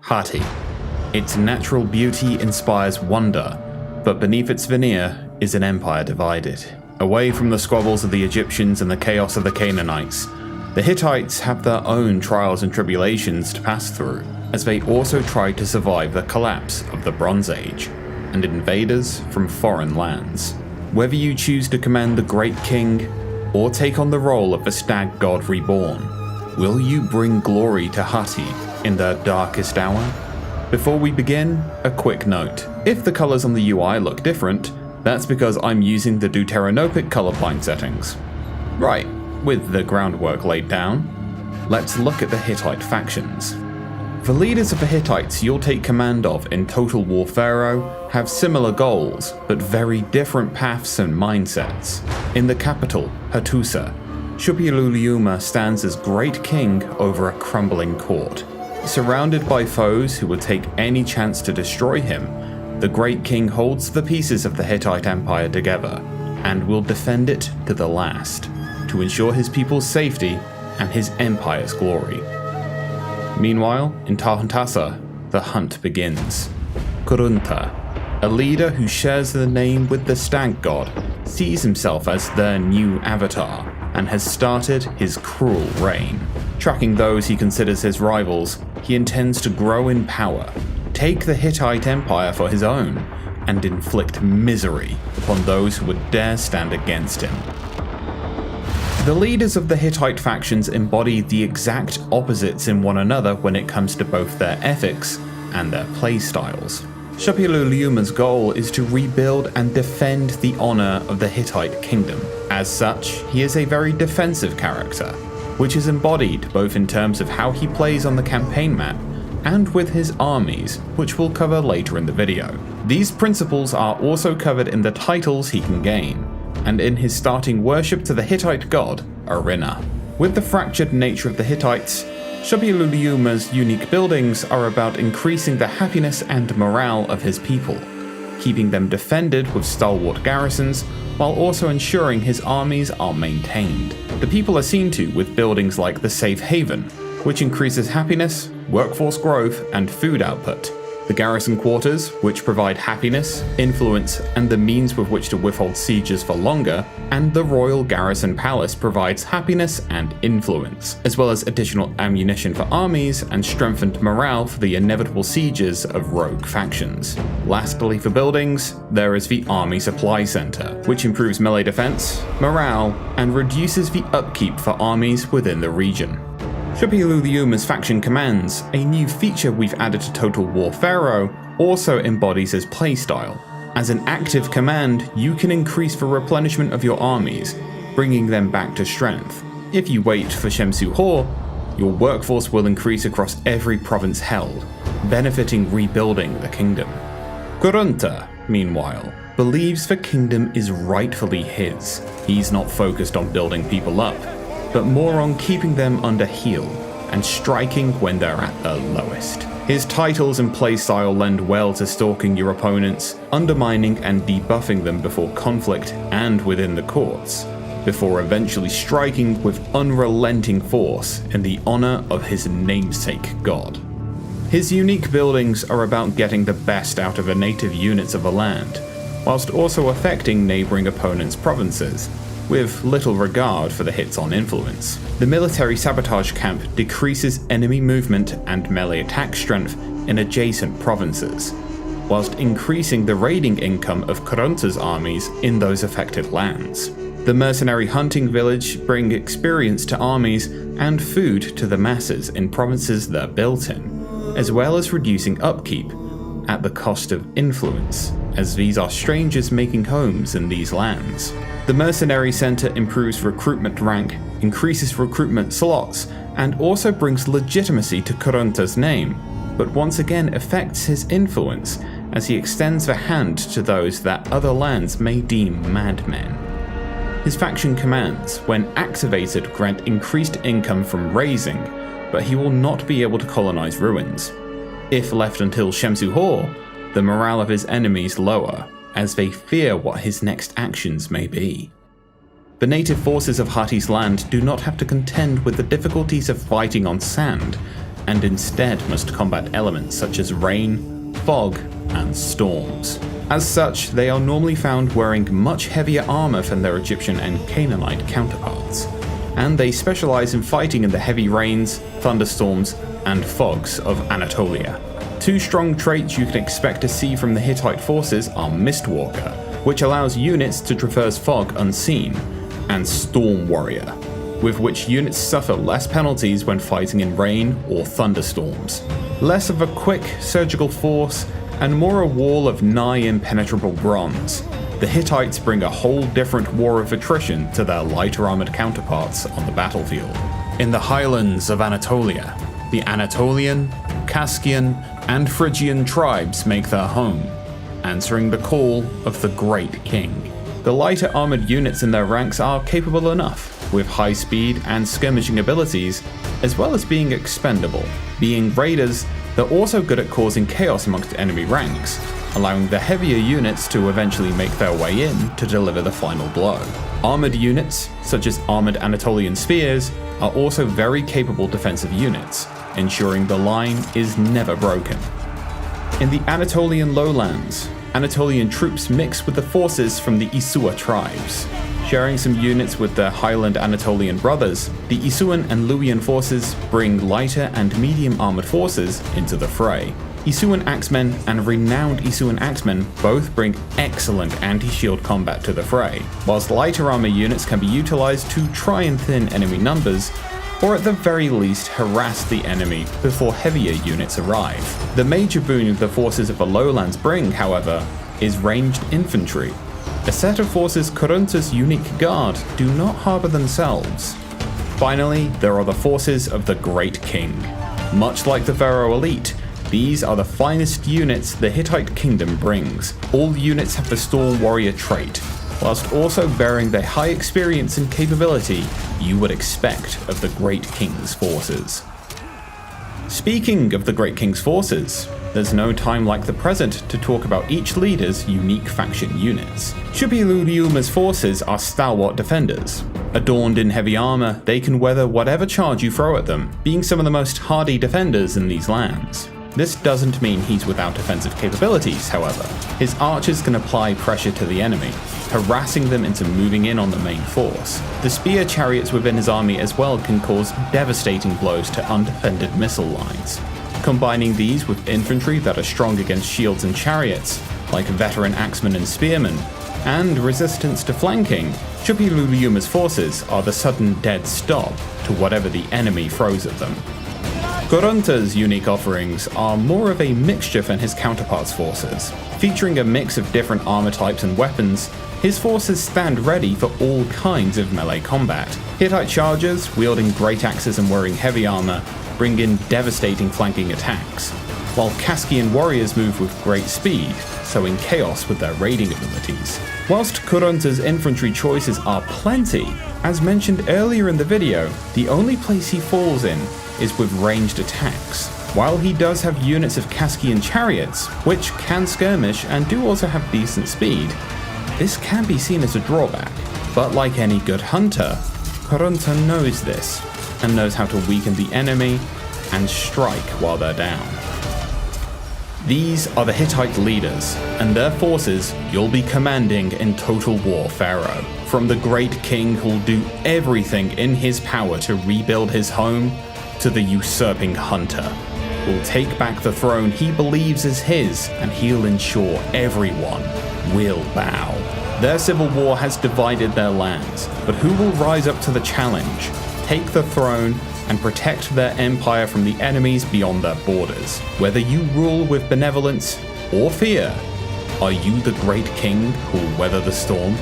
Hati. Its natural beauty inspires wonder, but beneath its veneer is an empire divided. Away from the squabbles of the Egyptians and the chaos of the Canaanites, the Hittites have their own trials and tribulations to pass through, as they also try to survive the collapse of the Bronze Age and invaders from foreign lands. Whether you choose to command the Great King or take on the role of the Stag God Reborn, will you bring glory to Hati in their darkest hour? Before we begin, a quick note. If the colors on the UI look different, that's because I'm using the deuteronomic colorblind settings. Right, with the groundwork laid down, let's look at the Hittite factions. The leaders of the Hittites you'll take command of in Total War Pharaoh have similar goals, but very different paths and mindsets. In the capital, Hethiter, Shuppiluliuma stands as great king over a crumbling court. Surrounded by foes who would take any chance to destroy him, the great king holds the pieces of the Hittite Empire together and will defend it to the last, to ensure his people's safety and his empire's glory. Meanwhile, in Tarhuntassa, the hunt begins. Kurunta, a leader who shares the name with the Stag God, sees himself as their new avatar and has started his cruel reign. Tracking those he considers his rivals, he intends to grow in power, take the Hittite Empire for his own, and inflict misery upon those who would dare stand against him. The leaders of the Hittite factions embody the exact opposites in one another when it comes to both their ethics and their playstyles. Shuppiluliuma's goal is to rebuild and defend the honor of the Hittite kingdom. As such, he is a very defensive character, which is embodied both in terms of how he plays on the campaign map and with his armies, which we'll cover later in the video. These principles are also covered in the titles he can gain, and in his starting worship to the Hittite god, Arina. With the fractured nature of the Hittites, Shuppiluliuma's unique buildings are about increasing the happiness and morale of his people, keeping them defended with stalwart garrisons, while also ensuring his armies are maintained. The people are seen to with buildings like the Safe Haven, which increases happiness, workforce growth, and food output. The garrison quarters, which provide happiness, influence, and the means with which to withhold sieges for longer, and the Royal Garrison Palace provides happiness and influence, as well as additional ammunition for armies and strengthened morale for the inevitable sieges of rogue factions. Lastly for buildings, there is the Army Supply Center, which improves melee defense, morale, and reduces the upkeep for armies within the region. Shuppiluliuma's faction commands, a new feature we've added to Total War Pharaoh, also embodies his playstyle. As an active command, you can increase the replenishment of your armies, bringing them back to strength. If you wait for Shemsu Hor, your workforce will increase across every province held, benefiting rebuilding the kingdom. Kurunta, meanwhile, believes the kingdom is rightfully his. He's not focused on building people up, but more on keeping them under heel and striking when they're at their lowest. His titles and playstyle lend well to stalking your opponents, undermining and debuffing them before conflict and within the courts, before eventually striking with unrelenting force in the honor of his namesake god. His unique buildings are about getting the best out of the native units of the land, whilst also affecting neighboring opponents' provinces, with little regard for the hits on influence. The military sabotage camp decreases enemy movement and melee attack strength in adjacent provinces, whilst increasing the raiding income of Kurunta's armies in those affected lands. The mercenary hunting village bring experience to armies and food to the masses in provinces they're built in, as well as reducing upkeep at the cost of influence, as these are strangers making homes in these lands. The Mercenary Center improves recruitment rank, increases recruitment slots, and also brings legitimacy to Kurunta's name, but once again affects his influence as he extends the hand to those that other lands may deem madmen. His faction commands, when activated, grant increased income from raising, but he will not be able to colonize ruins. If left until Shemsu Hor, the morale of his enemies lower, as they fear what his next actions may be. The native forces of Hati's land do not have to contend with the difficulties of fighting on sand, and instead must combat elements such as rain, fog, and storms. As such, they are normally found wearing much heavier armor than their Egyptian and Canaanite counterparts, and they specialize in fighting in the heavy rains, thunderstorms, and fogs of Anatolia. Two strong traits you can expect to see from the Hittite forces are Mistwalker, which allows units to traverse fog unseen, and Storm Warrior, with which units suffer less penalties when fighting in rain or thunderstorms. Less of a quick, surgical force, and more a wall of nigh impenetrable bronze, the Hittites bring a whole different war of attrition to their lighter armored counterparts on the battlefield. In the highlands of Anatolia, the Anatolian, Kaskian, and Phrygian tribes make their home, answering the call of the Great King. The lighter armored units in their ranks are capable enough, with high speed and skirmishing abilities, as well as being expendable. Being raiders, they're also good at causing chaos amongst enemy ranks, allowing the heavier units to eventually make their way in to deliver the final blow. Armored units, such as armored Anatolian spears, are also very capable defensive units, ensuring the line is never broken. In the Anatolian lowlands, Anatolian troops mix with the forces from the Isua tribes. Sharing some units with their highland Anatolian brothers, the Isuan and Luwian forces bring lighter and medium armored forces into the fray. Isuan axemen and renowned Isuan axemen both bring excellent anti-shield combat to the fray, whilst lighter armor units can be utilized to try and thin enemy numbers, or at the very least harass the enemy before heavier units arrive. The major boon the forces of the lowlands bring, however, is ranged infantry, a set of forces Kurunta's unique guard do not harbour themselves. Finally, there are the forces of the Great King. Much like the Pharaoh elite, these are the finest units the Hittite kingdom brings. All units have the Storm Warrior trait, whilst also bearing the high experience and capability you would expect of the Great King's forces. Speaking of the Great King's forces, there's no time like the present to talk about each leader's unique faction units. Shupiluluma's forces are stalwart defenders. Adorned in heavy armor, they can weather whatever charge you throw at them, being some of the most hardy defenders in these lands. This doesn't mean he's without offensive capabilities, however. His archers can apply pressure to the enemy, harassing them into moving in on the main force. The spear chariots within his army as well can cause devastating blows to undefended missile lines. Combining these with infantry that are strong against shields and chariots, like veteran axemen and spearmen, and resistance to flanking, Shupiluluma's forces are the sudden dead stop to whatever the enemy throws at them. Kurunta's unique offerings are more of a mixture than his counterparts' forces. Featuring a mix of different armor types and weapons, his forces stand ready for all kinds of melee combat. Hittite chargers, wielding great axes and wearing heavy armor, bring in devastating flanking attacks, while Kaskian warriors move with great speed, sowing chaos with their raiding abilities. Whilst Kurunta's infantry choices are plenty, as mentioned earlier in the video, the only place he falls in is with ranged attacks. While he does have units of Kaskian chariots, which can skirmish and do also have decent speed, this can be seen as a drawback. But like any good hunter, Kurunta knows this, and knows how to weaken the enemy and strike while they're down. These are the Hittite leaders, and their forces you'll be commanding in Total War Pharaoh. From the Great King who'll do everything in his power to rebuild his home, to the usurping hunter who'll take back the throne he believes is his, and he'll ensure everyone will bow. Their civil war has divided their lands, but who will rise up to the challenge, take the throne, and protect their empire from the enemies beyond their borders? Whether you rule with benevolence or fear, are you the Great King who'll weather the storm?